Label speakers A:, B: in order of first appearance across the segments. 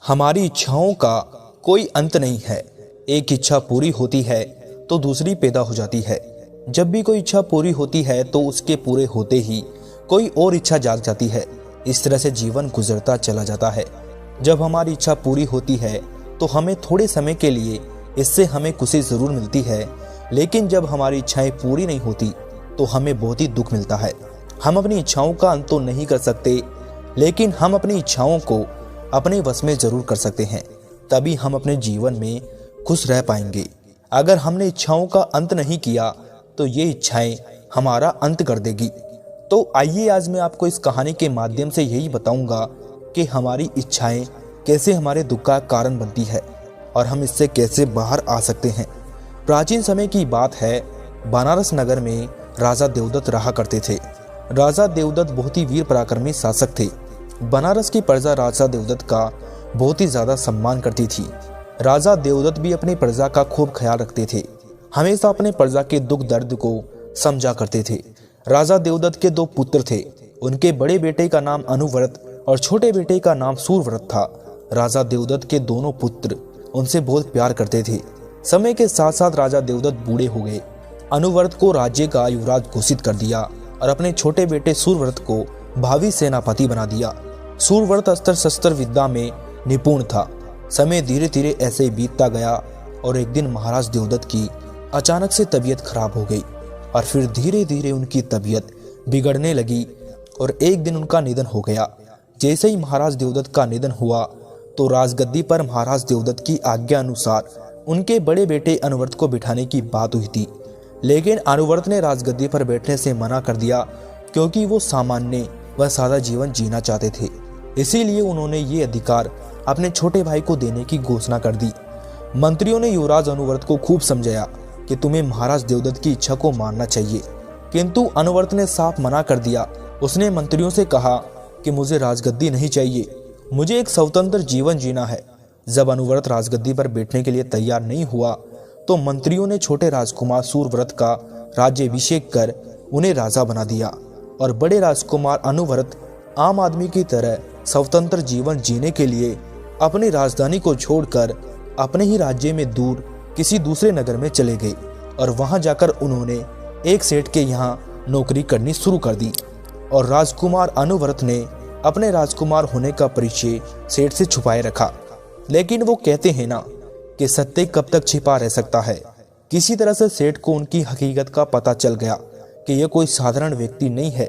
A: हमारी इच्छाओं का कोई अंत नहीं है। एक इच्छा पूरी होती है तो दूसरी पैदा हो जाती है। जब भी कोई इच्छा पूरी होती है तो उसके पूरे होते ही कोई और इच्छा जाग जाती है। इस तरह से जीवन गुजरता चला जाता है। जब हमारी इच्छा पूरी होती है तो हमें थोड़े समय के लिए इससे हमें खुशी ज़रूर मिलती है, लेकिन जब हमारी इच्छाएं पूरी नहीं होती तो हमें बहुत ही दुख मिलता है। हम अपनी इच्छाओं का अंत तो नहीं कर सकते, लेकिन हम अपनी इच्छाओं को अपने वश में ज़रूर कर सकते हैं। तभी हम अपने जीवन में खुश रह पाएंगे। अगर हमने इच्छाओं का अंत नहीं किया तो ये इच्छाएं हमारा अंत कर देगी। तो आइए आज मैं आपको इस कहानी के माध्यम से यही बताऊंगा कि हमारी इच्छाएं कैसे हमारे दुख का कारण बनती है और हम इससे कैसे बाहर आ सकते हैं। प्राचीन समय की बात है, बनारस नगर में राजा देवदत्त रहा करते थे। राजा देवदत्त बहुत ही वीर पराक्रमी शासक थे। बनारस की प्रजा राजा देवदत्त का बहुत ही ज़्यादा सम्मान करती थी। राजा देवदत्त भी अपनी प्रजा का खूब ख्याल रखते थे, हमेशा अपने प्रजा के दुख दर्द को समझा करते थे। राजा देवदत्त के 2 पुत्र थे। उनके बड़े बेटे का नाम अनुव्रत और छोटे बेटे का नाम सूर्यव्रत था। राजा देवदत्त के दोनों पुत्र उनसे बहुत प्यार करते थे। समय के साथ साथ राजा देवदत्त बूढ़े हो गए। अनुव्रत को राज्य का युवराज घोषित कर दिया और अपने छोटे बेटे सूर्यव्रत को भावी सेनापति बना दिया। सूर्यव्रत अस्त्र शस्त्र विद्या में निपुण था। समय धीरे धीरे ऐसे ही बीतता गया और एक दिन महाराज देवदत्त की अचानक से तबीयत खराब हो गई और फिर धीरे धीरे उनकी तबीयत बिगड़ने लगी और एक दिन उनका निधन हो गया। जैसे ही महाराज देवदत्त का निधन हुआ तो राजगद्दी पर महाराज देवदत्त की आज्ञा अनुसार उनके बड़े बेटे अनुव्रत को बिठाने की बात हुई थी, लेकिन अनुव्रत ने राजगद्दी पर बैठने से मना कर दिया क्योंकि वो सामान्य व सादा जीवन जीना चाहते थे। इसीलिए उन्होंने ये अधिकार अपने छोटे भाई को देने की घोषणा कर दी। मंत्रियों ने युवराज अनुव्रत को खूब समझाया कि तुम्हें महाराज देवदत्त की इच्छा को मानना चाहिए, किंतु अनुव्रत ने साफ मना कर दिया। उसने मंत्रियों से कहा कि मुझे राजगद्दी नहीं चाहिए, मुझे एक स्वतंत्र जीवन जीना है। जब अनुव्रत राजगद्दी पर बैठने के लिए तैयार नहीं हुआ तो मंत्रियों ने छोटे राजकुमार सूर्यव्रत का राज्याभिषेक कर उन्हें राजा बना दिया और बड़े राजकुमार अनुव्रत आम आदमी की तरह स्वतंत्र जीवन जीने के लिए अपनी राजधानी को छोड़कर अपने ही राज्य में दूर किसी दूसरे नगर में चले गए और वहां जाकर उन्होंने एक सेठ के यहाँ नौकरी करनी शुरू कर दी। और राजकुमार अनुव्रत ने अपने राजकुमार होने का परिचय सेठ से छुपाए रखा। लेकिन वो कहते हैं ना कि सत्य कब तक छिपा रह सकता है। किसी तरह से सेठ को उनकी हकीकत का पता चल गया कि यह कोई साधारण व्यक्ति नहीं है,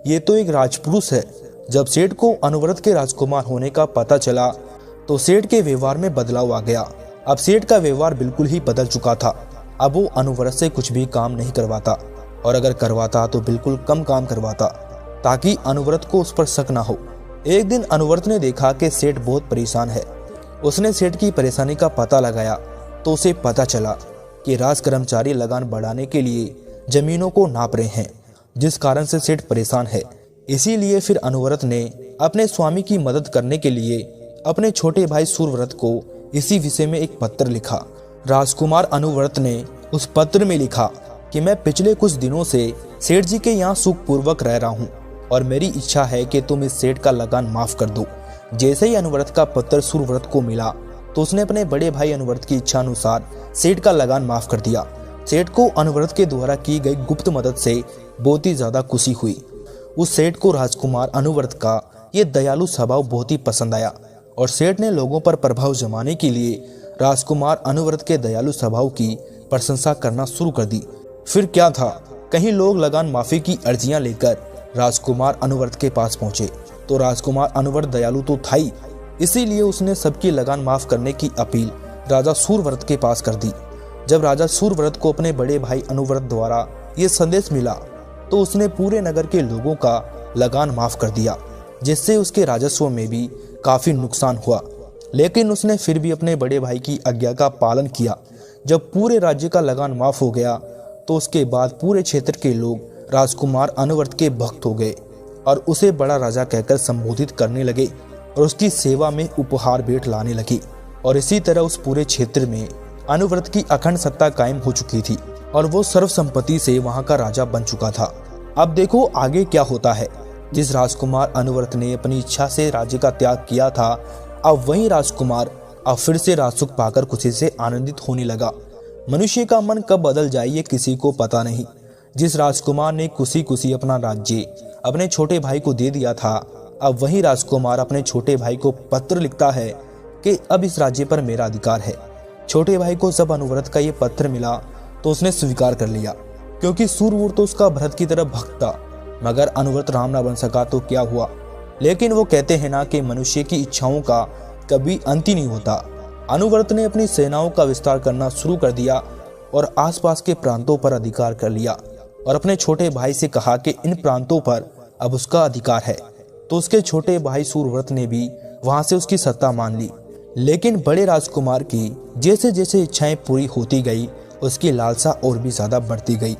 A: ये तो एक राजपुरुष है। जब सेठ को अनुव्रत के राजकुमार होने का पता चला तो सेठ के व्यवहार में बदलाव आ गया। अब सेठ का व्यवहार बिल्कुल ही बदल चुका था। अब वो अनुव्रत से कुछ भी काम नहीं करवाता और अगर करवाता तो बिल्कुल कम काम करवाता ताकि अनुव्रत को उस पर शक ना हो। एक दिन अनुव्रत ने देखा कि सेठ बहुत परेशान है। उसने सेठ की परेशानी का पता लगाया तो उसे पता चला कि राज कर्मचारी लगान बढ़ाने के लिए जमीनों को नाप रहे हैं, जिस कारण से सेठ परेशान है। इसीलिए फिर अनुव्रत ने अपने स्वामी की मदद करने के लिए अपने छोटे भाई सूर्यव्रत को इसी विषय में एक पत्र लिखा। राजकुमार अनुव्रत ने उस पत्र में लिखा कि मैं पिछले कुछ दिनों से सेठ जी के यहाँ सुखपूर्वक रह रहा हूँ और मेरी इच्छा है कि तुम इस सेठ का लगान माफ कर दो। जैसे ही अनुव्रत का पत्र सूर्यव्रत को मिला तो उसने अपने बड़े भाई अनुव्रत की इच्छा अनुसार सेठ का लगान माफ कर दिया। सेठ को अनुव्रत के द्वारा की गई गुप्त मदद से बहुत ही ज्यादा खुशी हुई। उस सेठ को राजकुमार अनुव्रत का ये दयालु स्वभाव बहुत ही पसंद आया और सेठ ने लोगों पर प्रभाव जमाने के लिए राजकुमार अनुव्रत के दयालु स्वभाव की प्रशंसा करना शुरू कर दी। फिर क्या था, कहीं लोग लगान माफी की अर्जियां लेकर राजकुमार अनुव्रत के पास पहुंचे तो राजकुमार अनुव्रत दयालु तो था ही, इसीलिए उसने सबकी लगान माफ करने की अपील राजा सूर्यव्रत के पास कर दी। जब राजा सूर्यव्रत को अपने बड़े भाई अनुव्रत द्वारा ये संदेश मिला तो उसने पूरे नगर के लोगों का लगान माफ कर दिया, जिससे उसके राजस्व में भी काफी नुकसान हुआ। लेकिन उसने फिर भी अपने बड़े भाई की आज्ञा का पालन किया। जब पूरे राज्य का लगान माफ हो गया तो उसके बाद पूरे क्षेत्र के लोग राजकुमार अनुव्रत के भक्त हो गए और उसे बड़ा राजा कहकर संबोधित करने लगे और उसकी सेवा में उपहार भेंट लाने लगे। और इसी तरह उस पूरे क्षेत्र में अनुव्रत की अखंड सत्ता कायम हो चुकी थी और वो सर्व संपत्ति से वहां का राजा बन चुका था। अब देखो आगे क्या होता है। जिस राजकुमार अनुव्रत ने अपनी इच्छा से राज्य का त्याग किया था, अब वही राजकुमार अब फिर से राजसुख पाकर खुशी से आनंदित होने लगा। मनुष्य का मन कब बदल जाए ये किसी को पता नहीं। जिस राजकुमार ने खुशी खुशी अपना राज्य अपने छोटे भाई को दे दिया था, अब वही राजकुमार अपने छोटे भाई को पत्र लिखता है कि अब इस राज्य पर मेरा अधिकार है। छोटे भाई को जब अनुव्रत का ये पत्र मिला तो उसने स्वीकार कर लिया, क्योंकि सूरवीर तो उसका भरत की तरफ भक्त था। मगर अनुव्रत राम ना बन सका तो क्या हुआ। लेकिन वो कहते हैं ना कि मनुष्य की इच्छाओं का कभी अंत ही नहीं होता। अनुव्रत ने अपनी सेनाओं का विस्तार करना शुरू कर दिया और आसपास के प्रांतों पर अधिकार कर लिया और अपने छोटे भाई से कहा कि इन प्रांतों पर अब उसका अधिकार है। तो उसके छोटे भाई सूरव्रत ने भी वहां से उसकी सत्ता मान ली। लेकिन बड़े राजकुमार की जैसे जैसे इच्छाएं पूरी होती गई, उसकी लालसा और भी ज्यादा बढ़ती गई।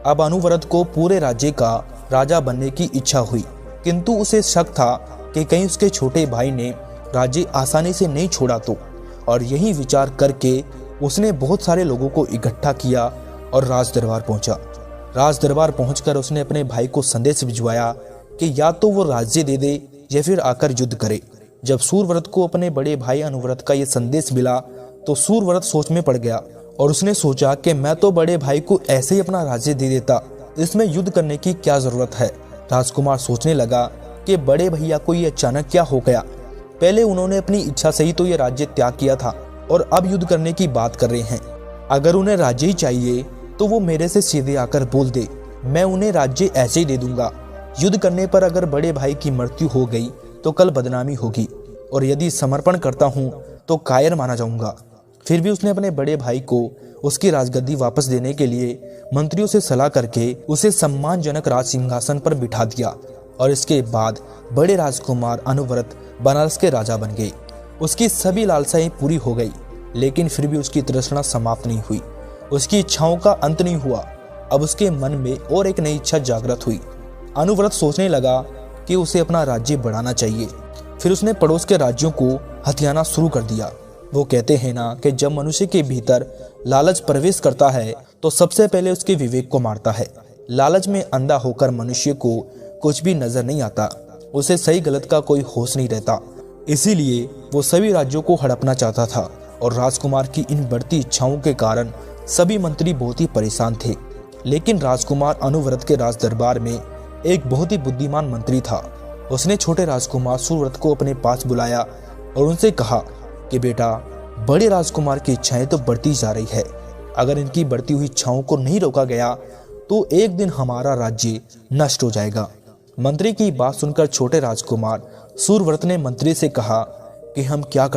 A: अब अनुव्रत को पूरे राज्य का राजा बनने की इच्छा हुई, किंतु उसे शक था कि कहीं उसके छोटे भाई ने राज्य आसानी से नहीं छोड़ा तो। और यही विचार करके उसने बहुत सारे लोगों को इकट्ठा किया और राज दरबार पहुंचा। राज दरबार पहुंचकर उसने अपने भाई को संदेश भिजवाया कि या तो वो राज्य दे दे या फिर आकर युद्ध करे। जब सूरव्रत को अपने बड़े भाई अनुव्रत का ये संदेश मिला तो सूरव्रत सोच में पड़ गया और उसने सोचा कि मैं तो बड़े भाई को ऐसे ही अपना राज्य दे देता, इसमें युद्ध करने की क्या जरूरत है। राजकुमार सोचने लगा कि बड़े भैया को ये अचानक क्या हो गया। पहले उन्होंने अपनी इच्छा से ही तो ये राज्य त्याग किया था और अब युद्ध करने की बात कर रहे हैं। अगर उन्हें राज्य ही चाहिए तो वो मेरे से सीधे आकर बोल दे, मैं उन्हें राज्य ऐसे ही दे दूंगा। युद्ध करने पर अगर बड़े भाई की मृत्यु हो गई तो कल बदनामी होगी और यदि समर्पण करता हूं तो कायर माना जाऊंगा। फिर भी उसने अपने बड़े भाई को उसकी राजगद्दी वापस देने के लिए मंत्रियों से सलाह करके उसे सम्मानजनक राज सिंहासन पर बिठा दिया और इसके बाद बड़े राजकुमार अनुव्रत बनारस के राजा बन गए। उसकी सभी लालसाएं पूरी हो गई, लेकिन फिर भी उसकी तृष्णा समाप्त नहीं हुई। उसकी इच्छाओं का अंत नहीं हुआ। अब उसके मन में और एक नई इच्छा जागृत हुई। अनुव्रत सोचने लगा कि उसे अपना राज्य बढ़ाना चाहिए। फिर उसने पड़ोस के राज्यों को हथियाना शुरू कर दिया। वो कहते हैं ना कि जब मनुष्य के भीतर लालच प्रवेश करता है तो सबसे पहले उसके विवेक को मारता है। लालच में अंधा होकर मनुष्य को कुछ भी नजर नहीं आता, उसे सही गलत का कोई होश नहीं रहता। इसीलिए वो सभी राज्यों को हड़पना चाहता था और राजकुमार की इन बढ़ती इच्छाओं के कारण सभी मंत्री बहुत ही परेशान थे। लेकिन राजकुमार अनुव्रत के राज दरबार में एक बहुत ही बुद्धिमान मंत्री था। उसने छोटे राजकुमार सूरव्रत को अपने पास बुलाया और उनसे कहा कि बेटा, बड़े राजकुमार की इच्छाएं तो बढ़ती जा रही है। अगर इनकी बढ़ती हुई इच्छाओं को नहीं रोका गया तो एक दिन हमारा राज्य नष्ट हो जाएगा। मंत्री की बात सुनकर छोटे राजकुमार सूरव्रत ने मंत्री से कहा कि हम क्या कर